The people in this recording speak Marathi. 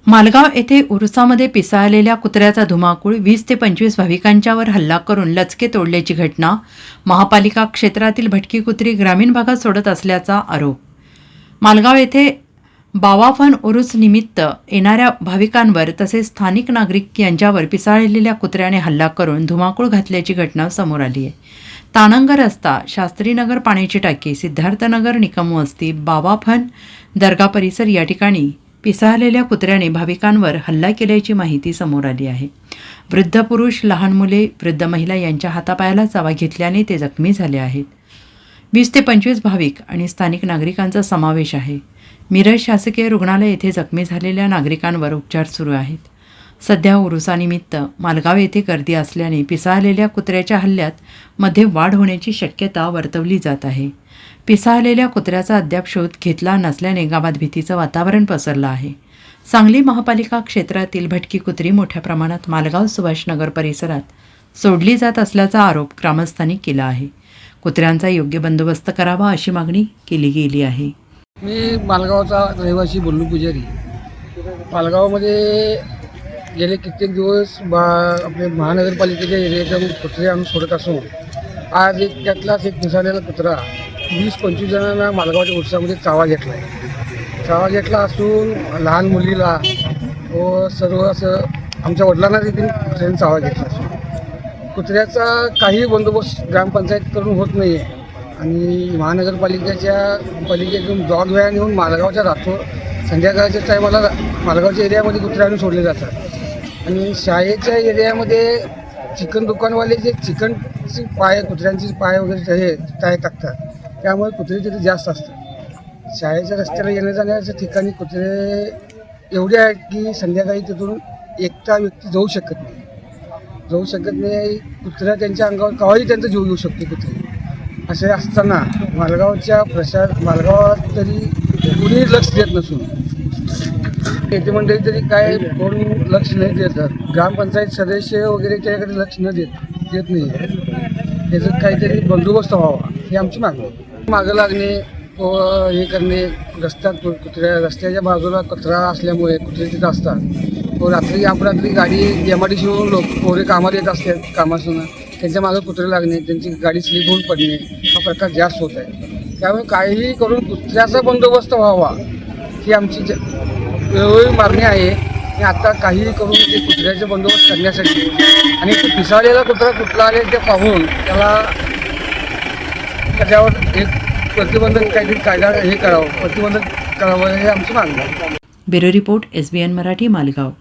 मालगाव येथे उरुसामध्ये पिसाळलेल्या कुत्र्याचा धुमाकूळ 20 ते 25 भाविकांच्यावर हल्ला करून लचके तोडल्याची घटना. महापालिका क्षेत्रातील भटकी कुत्री ग्रामीण भागात सोडत असल्याचा आरोप. मालगाव येथे बावाफन उरूस निमित्त येणाऱ्या भाविकांवर तसेच स्थानिक नागरिक यांच्यावर पिसाळलेल्या कुत्र्याने हल्ला करून धुमाकूळ घातल्याची घटना समोर आली आहे. तानंग रस्ता, शास्त्रीनगर पाण्याची टाकी, सिद्धार्थनगर निकम वस्ती, बावाफन दर्गा परिसर या ठिकाणी पिसाळलेल्या कुत्र्याने भाविकांवर हल्ला केल्याची माहिती समोर आली आहे. वृद्ध पुरुष, लहान मुले, वृद्ध महिला यांच्या हातापायाला चावा घेतल्याने ते जखमी झाले आहेत. 20 ते 25 भाविक आणि स्थानिक नागरिकांचा समावेश आहे. मिरज शासकीय रुग्णालय येथे जखमी झालेल्या नागरिकांवर उपचार सुरू आहेत. सध्या उरुसानिमित्त मालगाव येथे गर्दी असल्याने पिसाळलेल्या कुत्र्याच्या हल्ल्यात मध्ये वाढ होण्याची शक्यता वर्तवली जात आहे. पिसाळलेल्या कुत्र्याचा अद्याप शोध घेतला नसल्याने गावात भीतीचं वातावरण पसरलं आहे. सांगली महापालिका क्षेत्रातील भटकी कुत्री मोठ्या प्रमाणात मालगाव सुभाषनगर परिसरात सोडली जात असल्याचा आरोप ग्रामस्थांनी केला आहे. कुत्र्यांचा योग्य बंदोबस्त करावा अशी मागणी केली गेली आहे. मी मालगावचा रहिवासी बोलू पुजारी. मालगावमध्ये गेले कित्येक दिवस आपले महानगरपालिकेच्या एरियातून कुत्रे आणून सोडत असून आज त्यातलाच एक पिसाळलेला कुत्रा 20-25 जणांना मालगावच्या उरसामध्ये चावा घेतला असून लहान मुलीला व सर्व असं आमच्या वडिलांना देखील कुत्र्याने चावा घेतला असून कुत्र्याचा काही बंदोबस्त ग्रामपंचायतकडून होत नाही आहे आणि पालिकेतून डॉग व्हॅन येऊन मालगावच्या रात्र संध्याकाळच्या टायमाला मालगावच्या एरियामध्ये कुत्रे आणून सोडले जातात आणि शाळेच्या एरियामध्ये चिकन दुकानवाले जे चिकनचे कुत्र्यांचे पाय वगैरे हे टाय टाकतात त्यामुळे कुत्रे तिथे जास्त असतात. शाळेच्या रस्त्याला येण्या जाण्याच्या ठिकाणी कुत्रे एवढे आहेत की संध्याकाळी तिथून एकटा व्यक्ती जाऊ शकत नाही. कुत्र्या त्यांच्या अंगावर केव्हाही त्यांचा जीव येऊ शकतो कुत्रे. असे असताना मालगावात तरी कुणी लक्ष देत नसून येथे मंडळी तरी काय कोण लक्ष नाही देतात. ग्रामपंचायत सदस्य वगैरे त्याकडे लक्ष न देत नाही. त्याचं काहीतरी बंदोबस्त व्हावा ही आमची मागणी. मागं लागणे व हे करणे, रस्त्याच्या बाजूला कचरा असल्यामुळे कुत्रे तिथं असतात व अपरात्री गाडी MRTC लोक पोरे कामाला येत असतात कामासून त्यांच्या मागं कुत्रे लागणे, त्यांची गाडी स्लिप होऊन पडणे हा प्रकार जास्त होत आहे. त्यामुळे काहीही करून कुत्र्याचा बंदोबस्त व्हावा ही आमची वेळोवेळी मागणी आहे. आणि आता काहीही करून ते कुत्र्याचे बंदोबस्त करण्यासाठी आणि ते पिसाळलेला कुत्रा कुठला आले ते पाहून त्याच्यावर एक प्रतिबंधक काहीतरी कायदा प्रतिबंधक करावं हे आमची मागणी आहे. Bureau report SBN Marathi, Malgaon.